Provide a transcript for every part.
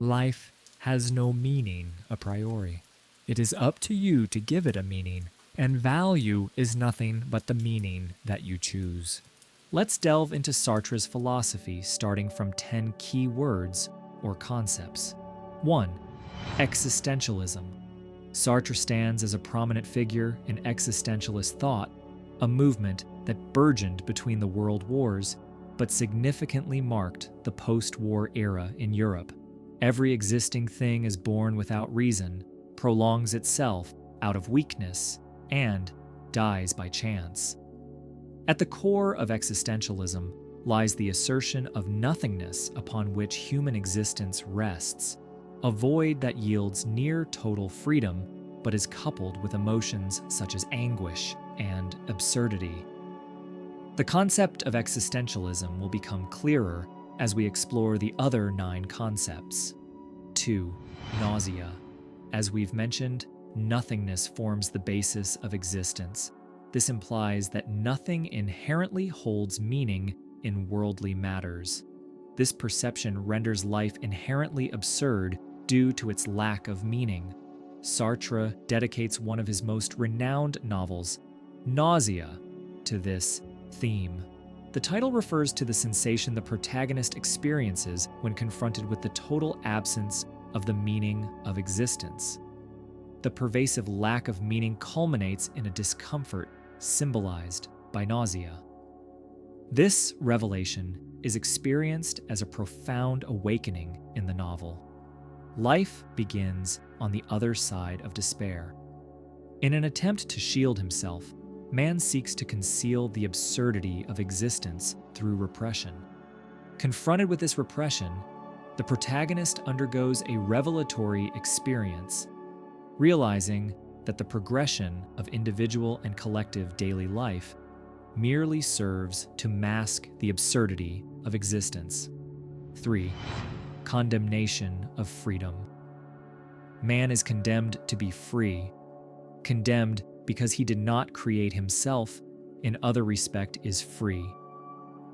Life has no meaning a priori. It is up to you to give it a meaning, and value is nothing but the meaning that you choose. Let's delve into Sartre's philosophy, starting from 10 key words or concepts. 1. Existentialism. Sartre stands as a prominent figure in existentialist thought, a movement that burgeoned between the world wars but significantly marked the post-war era in Europe. Every existing thing is born without reason, prolongs itself out of weakness, and dies by chance. At the core of existentialism lies the assertion of nothingness upon which human existence rests, a void that yields near total freedom but is coupled with emotions such as anguish and absurdity. The concept of existentialism will become clearer as we explore the other 9 concepts. 2. Nausea. As we've mentioned, nothingness forms the basis of existence. This implies that nothing inherently holds meaning in worldly matters. This perception renders life inherently absurd due to its lack of meaning. Sartre dedicates one of his most renowned novels, Nausea, to this theme. The title refers to the sensation the protagonist experiences when confronted with the total absence of the meaning of existence. The pervasive lack of meaning culminates in a discomfort symbolized by nausea. This revelation is experienced as a profound awakening in the novel. Life begins on the other side of despair. In an attempt to shield himself, man seeks to conceal the absurdity of existence through repression. Confronted with this repression, the protagonist undergoes a revelatory experience, realizing that the progression of individual and collective daily life merely serves to mask the absurdity of existence. 3. Condemnation of freedom. Man is condemned to be free, condemned because he did not create himself, in other respect is free.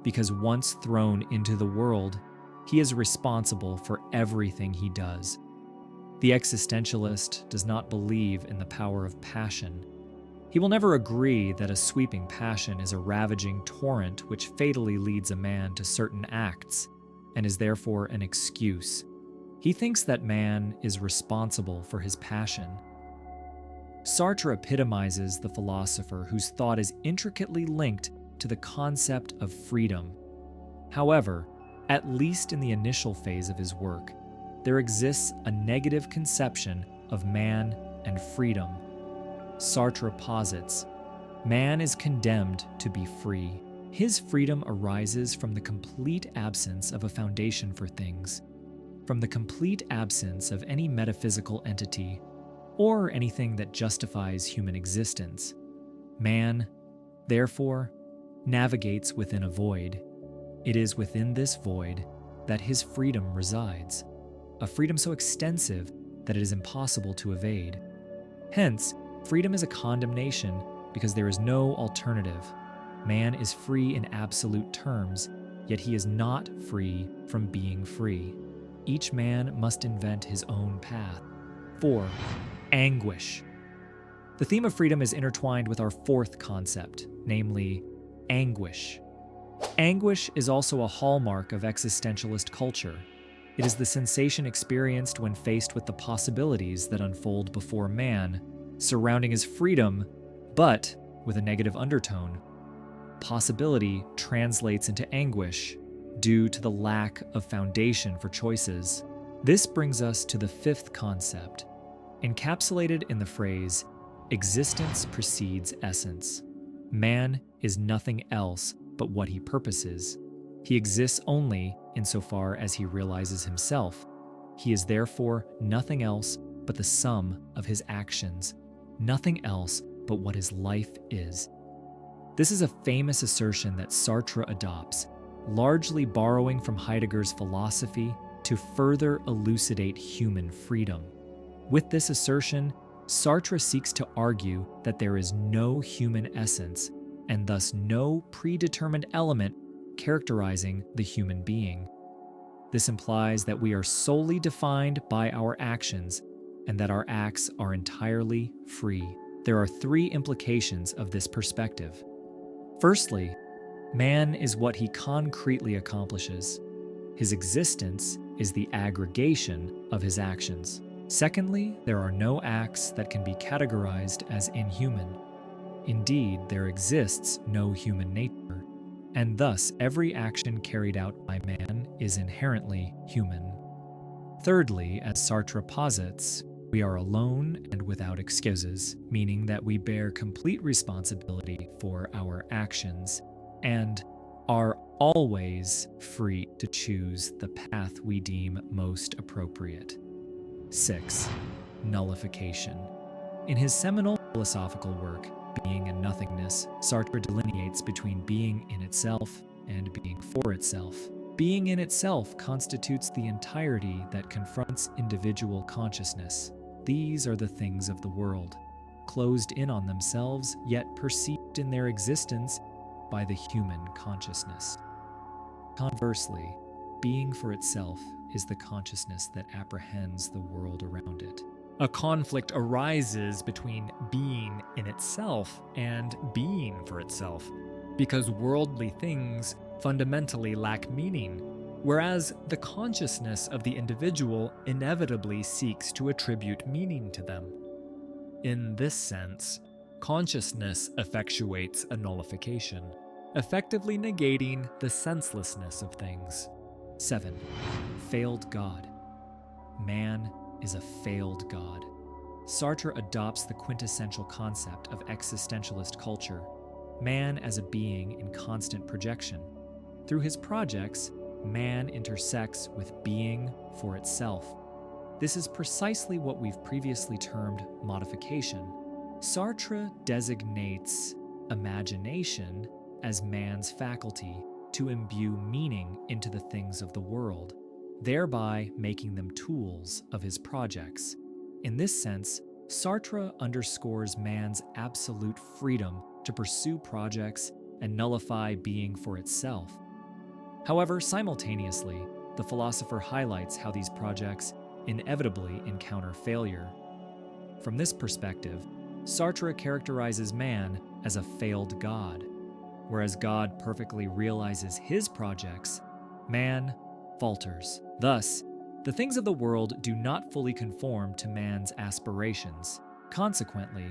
Because once thrown into the world, he is responsible for everything he does. The existentialist does not believe in the power of passion. He will never agree that a sweeping passion is a ravaging torrent which fatally leads a man to certain acts, and is therefore an excuse. He thinks that man is responsible for his passion. Sartre epitomizes the philosopher whose thought is intricately linked to the concept of freedom. However, at least in the initial phase of his work, there exists a negative conception of man and freedom. Sartre posits, man is condemned to be free. His freedom arises from the complete absence of a foundation for things, from the complete absence of any metaphysical entity, or anything that justifies human existence. Man, therefore, navigates within a void. It is within this void that his freedom resides, a freedom so extensive that it is impossible to evade. Hence, freedom is a condemnation because there is no alternative. Man is free in absolute terms, yet he is not free from being free. Each man must invent his own path. 4. Anguish. The theme of freedom is intertwined with our 4th concept, namely anguish. Anguish is also a hallmark of existentialist culture. It is the sensation experienced when faced with the possibilities that unfold before man, surrounding his freedom, but with a negative undertone. Possibility translates into anguish due to the lack of foundation for choices. This brings us to the 5th concept, encapsulated in the phrase, existence precedes essence. Man is nothing else but what he purposes. He exists only insofar as he realizes himself. He is therefore nothing else but the sum of his actions, nothing else but what his life is. This is a famous assertion that Sartre adopts, largely borrowing from Heidegger's philosophy to further elucidate human freedom. With this assertion, Sartre seeks to argue that there is no human essence, and thus no predetermined element characterizing the human being. This implies that we are solely defined by our actions and that our acts are entirely free. There are three implications of this perspective. Firstly, man is what he concretely accomplishes. His existence is the aggregation of his actions. Secondly, there are no acts that can be categorized as inhuman. Indeed, there exists no human nature, and thus every action carried out by man is inherently human. Thirdly, as Sartre posits, we are alone and without excuses, meaning that we bear complete responsibility for our actions and are always free to choose the path we deem most appropriate. 6. Nullification. In his seminal philosophical work, Being and Nothingness, Sartre delineates between being in itself and being for itself. Being in itself constitutes the entirety that confronts individual consciousness. These are the things of the world, closed in on themselves, yet perceived in their existence by the human consciousness. Conversely, being for itself is the consciousness that apprehends the world around it. A conflict arises between being in itself and being for itself, because worldly things fundamentally lack meaning, whereas the consciousness of the individual inevitably seeks to attribute meaning to them. In this sense, consciousness effectuates a nullification, effectively negating the senselessness of things. 7. Failed God. Man is a failed God. Sartre adopts the quintessential concept of existentialist culture, man as a being in constant projection. Through his projects, man intersects with being for itself. This is precisely what we've previously termed modification. Sartre designates imagination as man's faculty to imbue meaning into the things of the world, thereby making them tools of his projects. In this sense, Sartre underscores man's absolute freedom to pursue projects and nullify being for itself. However, simultaneously, the philosopher highlights how these projects inevitably encounter failure. From this perspective, Sartre characterizes man as a failed God. Whereas God perfectly realizes his projects, man falters. Thus, the things of the world do not fully conform to man's aspirations. Consequently,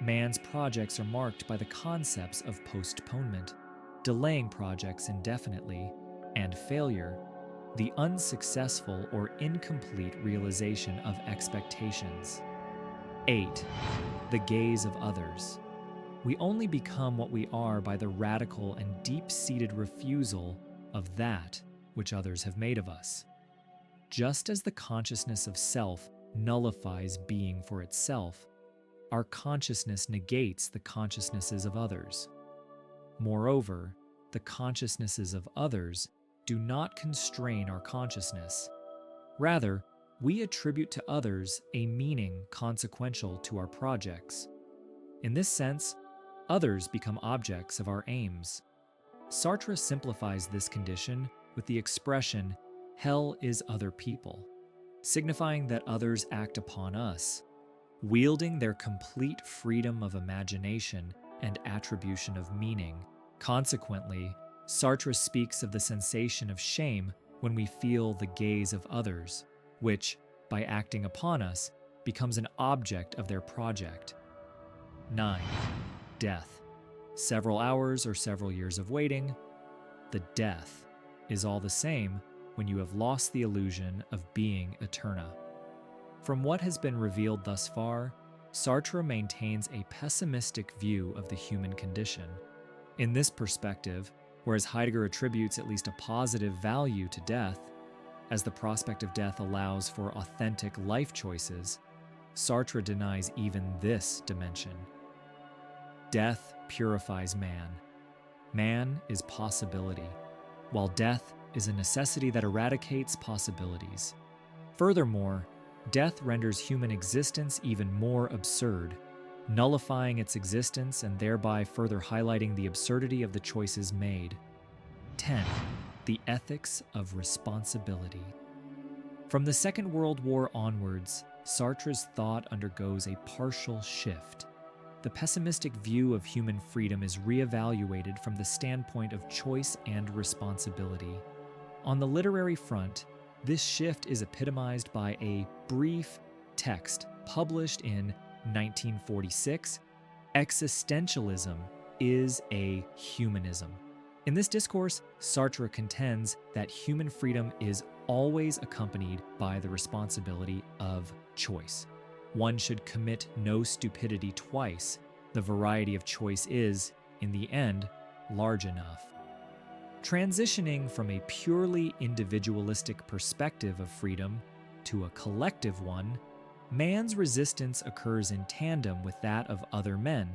man's projects are marked by the concepts of postponement, delaying projects indefinitely, and failure, the unsuccessful or incomplete realization of expectations. 8. The gaze of others. We only become what we are by the radical and deep-seated refusal of that which others have made of us. Just as the consciousness of self nullifies being for itself, our consciousness negates the consciousnesses of others. Moreover, the consciousnesses of others do not constrain our consciousness. Rather, we attribute to others a meaning consequential to our projects. In this sense, others become objects of our aims. Sartre simplifies this condition with the expression, hell is other people, signifying that others act upon us, wielding their complete freedom of imagination and attribution of meaning. Consequently, Sartre speaks of the sensation of shame when we feel the gaze of others, which, by acting upon us, becomes an object of their project. 9. Death. Several hours or several years of waiting, the death is all the same when you have lost the illusion of being eterna. From what has been revealed thus far, Sartre maintains a pessimistic view of the human condition. In this perspective, whereas Heidegger attributes at least a positive value to death, as the prospect of death allows for authentic life choices, Sartre denies even this dimension. Death purifies man. Man is possibility, while death is a necessity that eradicates possibilities. Furthermore, death renders human existence even more absurd, nullifying its existence and thereby further highlighting the absurdity of the choices made. 10. the ethics of responsibility. From the Second World War onwards, Sartre's thought undergoes a partial shift. The pessimistic view of human freedom is reevaluated from the standpoint of choice and responsibility. On the literary front, this shift is epitomized by a brief text published in 1946, Existentialism is a Humanism. In this discourse, Sartre contends that human freedom is always accompanied by the responsibility of choice. One should commit no stupidity twice. The variety of choice is, in the end, large enough. Transitioning from a purely individualistic perspective of freedom to a collective one, man's resistance occurs in tandem with that of other men,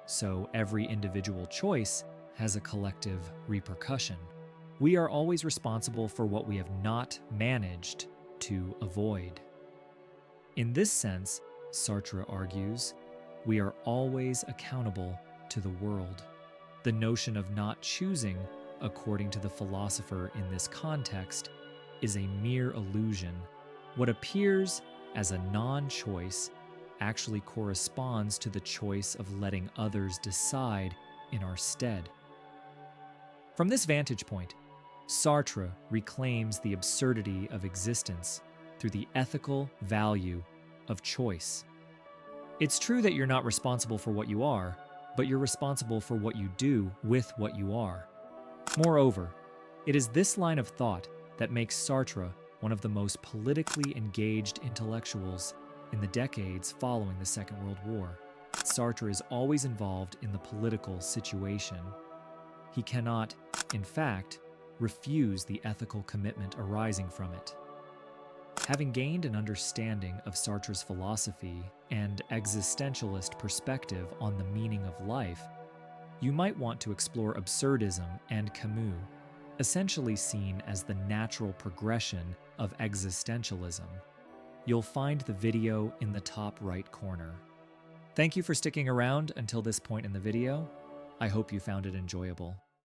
so every individual choice has a collective repercussion. We are always responsible for what we have not managed to avoid. In this sense, Sartre argues, we are always accountable to the world. The notion of not choosing, according to the philosopher in this context, is a mere illusion. What appears as a non-choice actually corresponds to the choice of letting others decide in our stead. From this vantage point, Sartre reclaims the absurdity of existence through the ethical value of choice. It's true that you're not responsible for what you are, but you're responsible for what you do with what you are. Moreover, it is this line of thought that makes Sartre one of the most politically engaged intellectuals in the decades following the Second World War. Sartre is always involved in the political situation. He cannot, in fact, refuse the ethical commitment arising from it. Having gained an understanding of Sartre's philosophy and existentialist perspective on the meaning of life, you might want to explore absurdism and Camus, essentially seen as the natural progression of existentialism. You'll find the video in the top right corner. Thank you for sticking around until this point in the video. I hope you found it enjoyable.